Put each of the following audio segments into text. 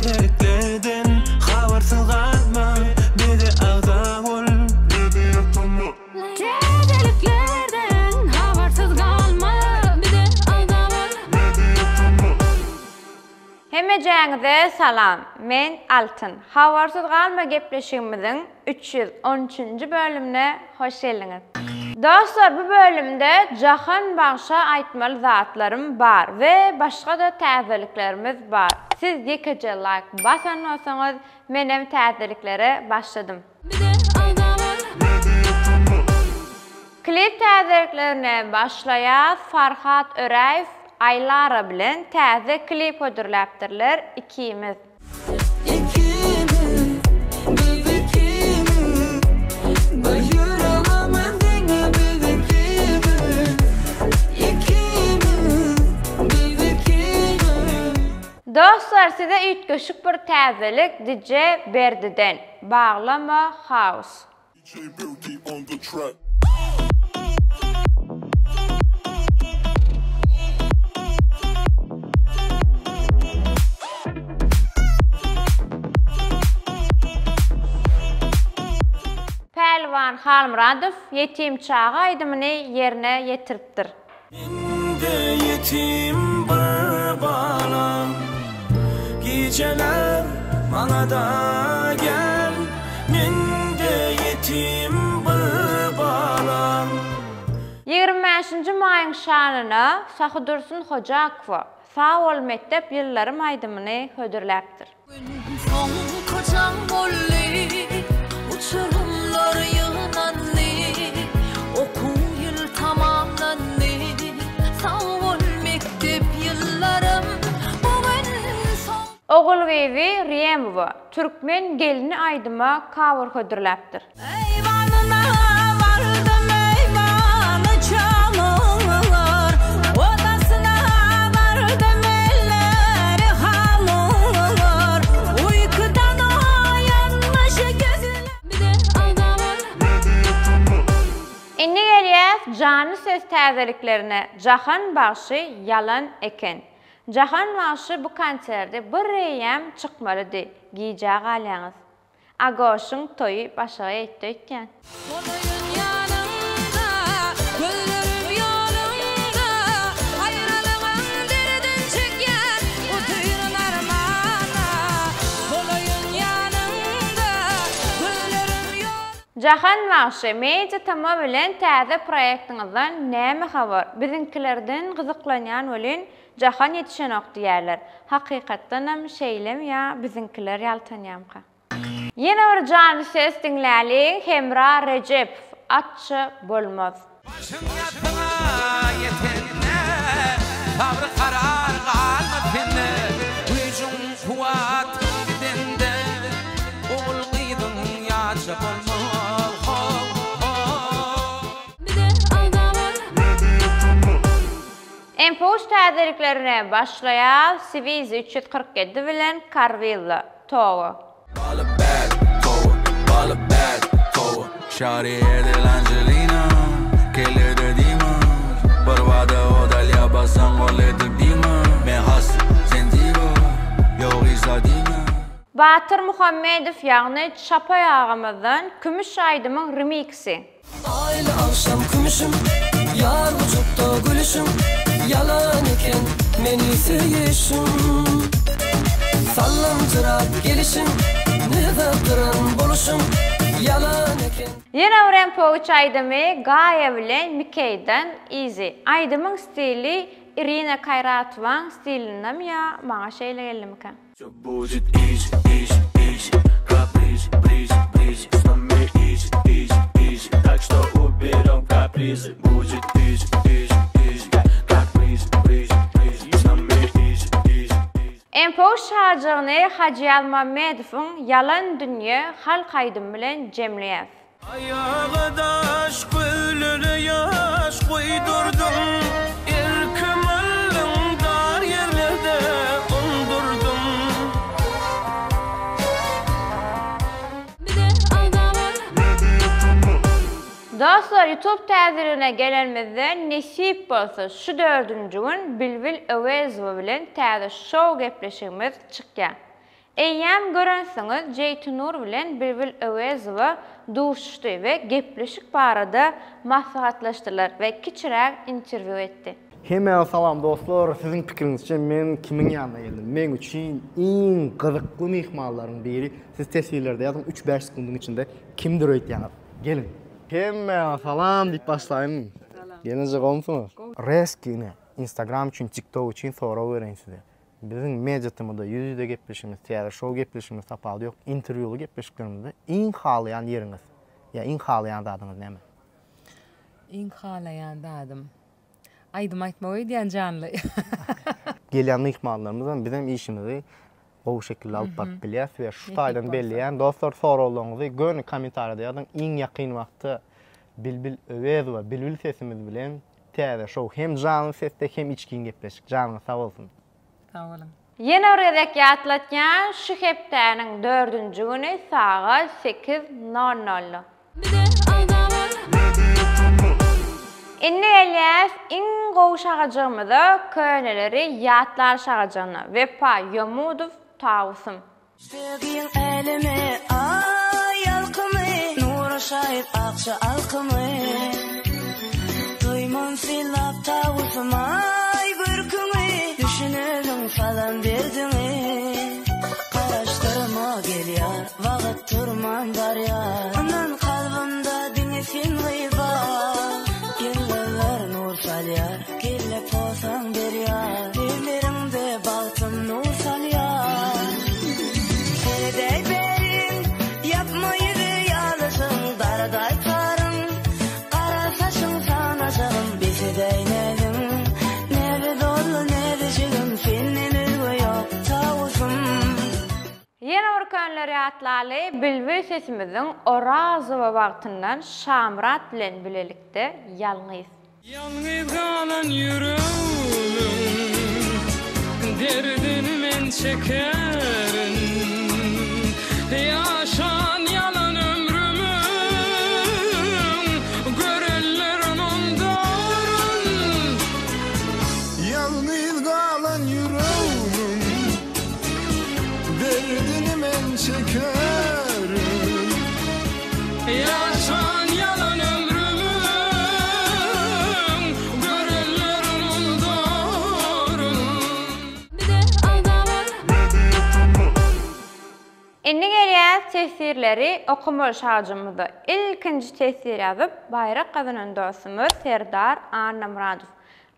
Täzeliklerden habersız kalma, bir de ağda ol, bir de yatma. Täzeliklerden habersız kalma, bir de ağda ol, bir de yatma. Hemejäňize salam. Men Altyn. Habersız kalma gepleşigimizin 313-nji bölümine hoş geldiňiz. Dostlar, bu bölümde jahan başa aýtmaly zatlarym bar ve başga da täzeliklerimiz bar. Siz ýekeje like basan bolsaňyz, men hem täzeliklere başladym. Klip täzeliklerine başlaýar. Farhat Öreýew Aylara bilen täze klip ödürläpdirler ikimiz. Dostlar, size üýtgeşik bir täzelik DJ Berdi'den. Bağlama House. Pelvan Halmuradow yetim çağı aydymyny yerine ýetiripdir. Mende yetim bir balam, geceler bana da gel. Mende yetim bir balam. 25-nji maýyň şanyna Sahydursun Hojakow sağ ol mektep ýyllarym aýdymyny hödürläpdir. Son kocan bolly, uçurumlar yığınanly, okul yıl tamamlandy, sağ ol mektep ýyllarym, bugün son. Ogulgeýbi Riýemowa türkmen gelini aýdyma cover hödürläpdir. Eyvanına vardım eyvanı çalar, odasına vardım elleri hallar, uykudan uyanmış gözler. Bir de ağda var, bir de yatma. Inni gelýär jany söz täzeliklerine. Jahan başy yalan eken. Jahan başy bu konserde bir reýem çykmalydy. Giýjä galýaňyz. Agoşyň toýy başa ýetdi eken. Olayın yanında, gözlerim yolunda, ayrılığın derdin çeken, utuyun armana. Olayın yanında, gözlerim yolunda. Jahan başy meýje tama bilen täze proýektiňizden näme habar? Bizinkilerden gyzyklanýan welin Jahan ýetişenok diýerler. Hakykatdan hem şeýlem ýa bizinkiler ýaltanýamka. Yine bir jany ses dinläli. Hemra Recepov atça bolmaz. Başın yatıma yetenine, tavrı karar kalmadığını, gücün kuvat gidende, oğul gıydın yaşa bolmaz. Bir de ağda var, bir de yatma. Empoş täzeliklerine başlaýar. Sivizi 347 bilen Carvilla Togo. Ball a bad forward. Shawty de Angelina, killer de demons. Barbada o dalya basan gole de demons. Men has sendivo, yo isa demons. Batır Muhammedow ýagny Çapa ýagymyzdan Kümüş aýdymyň remixi. Aile akşam kümüşüm, yar vücutta gülüşüm, yalan eken meni sevişim. Sallantırak gelişim, nefettiren buluşum, yalan eken. Ýene bir empoç aýdymy Gaýa bilen Mikeyden Easy. Aýdymyň stili Irina Kayratowaň stilinden ýa maňa şeýle geldimkä? Всё будет easy, easy, easy. Каприз, бриз, бриз. С нами easy, easy, easy. Так что уберем капризы. Будет easy, easy, easy. Каприз, бриз, бриз. С нами easy, easy, easy. Empoç şarjyny Hacı Almamedowyň Yalan dünýe halk aýdym bilen jemleýär. Ayağıdaş gülleri yaş koydurdum. Erkemalın dar yerlerde ondurdum. Bir de ağda var, bir de yatma. Dostlar, YouTube täzirine gelenmizde nesip bolsa şu 4-nji gün Bilbil Öwezow bilen täze show gepleşigimiz çykýan. Eýýäm görensiňiz Jeytunur bilen Bilbil Öwezowa duşuşdy we gepleşik barada maslahatlaşdylar we kiçiräk interwýu etdi. Hemen salam dostlar, sizin pikiriňizçe men kimin ýanyna geldim? Men üçin iň gyzykly mehmanlaryň biri. Siz tesirlerde ýazın 3-5 sekundyň içinde kimdir öýtýäňiz? Gelin. Hemen salam diýip başlaýyn. Gelinize gomsuňuz. Reskine Instagram üçin, TikTok üçin soraw bereň size. Bizim mediatymyda yüzde gepleşimiz, ýa-da şow gepleşimiz tapaly ýok, interwýuly gepleşiklerimizde iň halayan ýeriňiz, ýa iň halayan dadyňyz näme? İň halayan dadym. Aýdym aýtmagy diýen janly. Gelýän mehmanlarymyzdan bizim işimizi o şekilde alıp bakıp bilýäs we şu taýdan belliýän dostlar sorawlaryňyzy göni kommentarda ýazyň. Iň ýakyn wagtda Bilbil Öwezowa Bilbil sesimiz bilen täze şow hem janly sesde hem içkin gepleşik. Janyňyz sag bolsun. Sag bolun. Ýene öwredek ýatlatýan şu hepdäniň 4-nji güni saat 8:00. Bize aldamar. Inni elýäs iň gowşagajygymyza köneleri ýatlaşajagyny Wepa Yomudow tawsym. Sevgin elime ay yalkımı Nura şahit akça alkımı Duyman silap tavusum ay bürkümü Düşünürüm falan birdimi Karaştırma gel yar Vaqt turman dar yar Anan kalbimda dinlesin gıyba Yıllar nur sal yar Gelle posan bir yar Dillerimde baltım nur sal yar Seredey berin yapmayı yalısın Daraday karın Kara saçın sanacağım Bizi değnedim Neve dolu neve şirin Senin ülgü yok tavusum Ýene bir könleri ýatlaly Bilbil sesimiziň Orazowa wagtyndan Şamrat bilen bilelikde ýalňyz. Yalnız kalan yüreğim derdini men çekerim yaşan yalan ömrümün görenlerin ondan Yalnız kalan yüreğim derdini men çekerim yaşan yalan ömrümün görenlerin ondan Bize aldamar. Inni gelýär tesirleri okumaly şajymyzda ilkinji tesir ýazyp bayrak kazanan dostumuz Serdar Anamradow.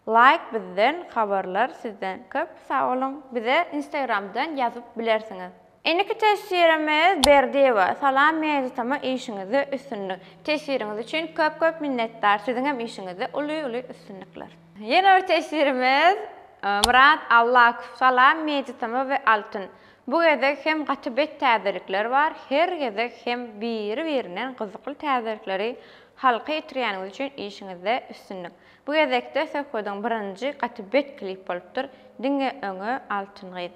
Like bizden, habarlar sizden köp sağ olun. Bize Instagramdan ýazyp bilersiňiz. Inniki tesirimiz Berdiýewa. Salam mediatama işiňizi üstünlük. Tesiriňiz üçin köp minnetdar. Siziň hem işiňizde uly üstünlükler. Ýene bir tesirimiz Murat Allahov. Salam mediatama we altyn. Bu gezek hem gatybet täzelikler bar, her gezek hem biri-birinden gyzykly täzelikleri halka ýetirýäniňiz üçin işiňizde üstünlük. Bu gezekde söhbetin birinji gatybet klip bolupdyr. Diňe öňe altyn.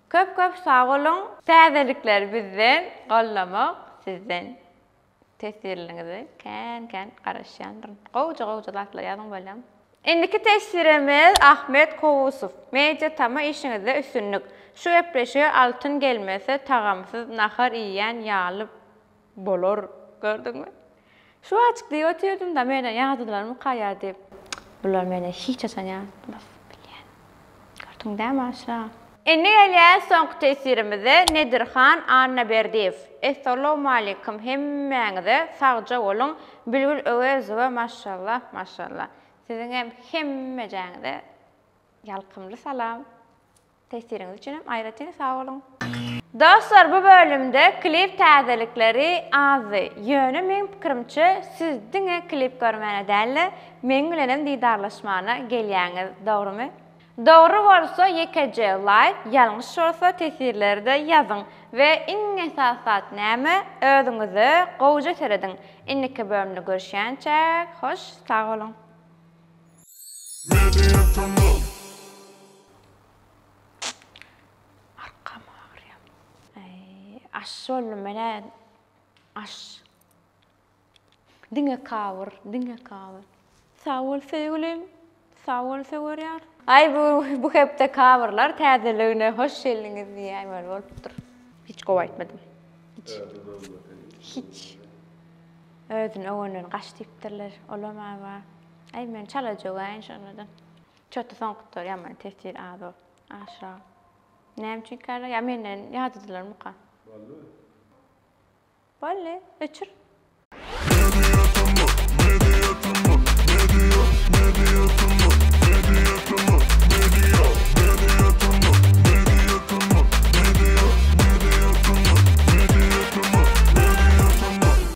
Köp sağ olun. Täzelikler bizden, gallamak sizden. Tesirliňizi kän garaşýandyr. Gowja latlaýanyň bolam. Indiki tesirimiz Ahmet Kovusov. Mediatama işiňizde üstünlük. Şu gepleşiyor altın gelmese tagamsız nahar iýen ýaly bolor. Gördüňmi? Şu açykdy oturdum da mene ýagdylarmy gaýa dip. Bular mene hiç açan ýagdymaz bilýän. Gördüňmi aşa? Inni gelýär soňky tesirimize Nedirhan Annaberdiýew. Assalamu alaykum hemmeňize sagja bolun. Bilbil Öwezowa maşallah. Siziň hem hemmeňize ýalkymly salam. Tesiriňiz üçin hem aýratyn sag bolun. Dostlar, bu bölümde klip täzelikleri azy. Ýöne men pikirimçe siz diňe klip görmäne dälle, men bilenem didarlaşmana gelýäňiz, dogrymy? Dogry bolsa ýekeje like, ýalňyş bolsa tesirlerde ýazyň we iň esasat näme özüňizi gowja serediň. Inniki bölümde görüşýänçe hoş sag bolun. Aş oldum mene, aş. Diňe kawr. Sağ ol sevgilim, sağ ol sewerýär. Ay bu hepde kawrlar täzeliğine hoş geldiňiz diýýär bolupdyr. Hiç gowaýtmadım. Hiç. Özüne öňünden gaç diýipdirler. Olamaba. Ay men çalajagyn şondan. Çöte soňkutlar ýaman tesir ado. Aşağı. Näme üçin kara? Ya menden ýadydylar muka. Valle, öçür. Medyatımı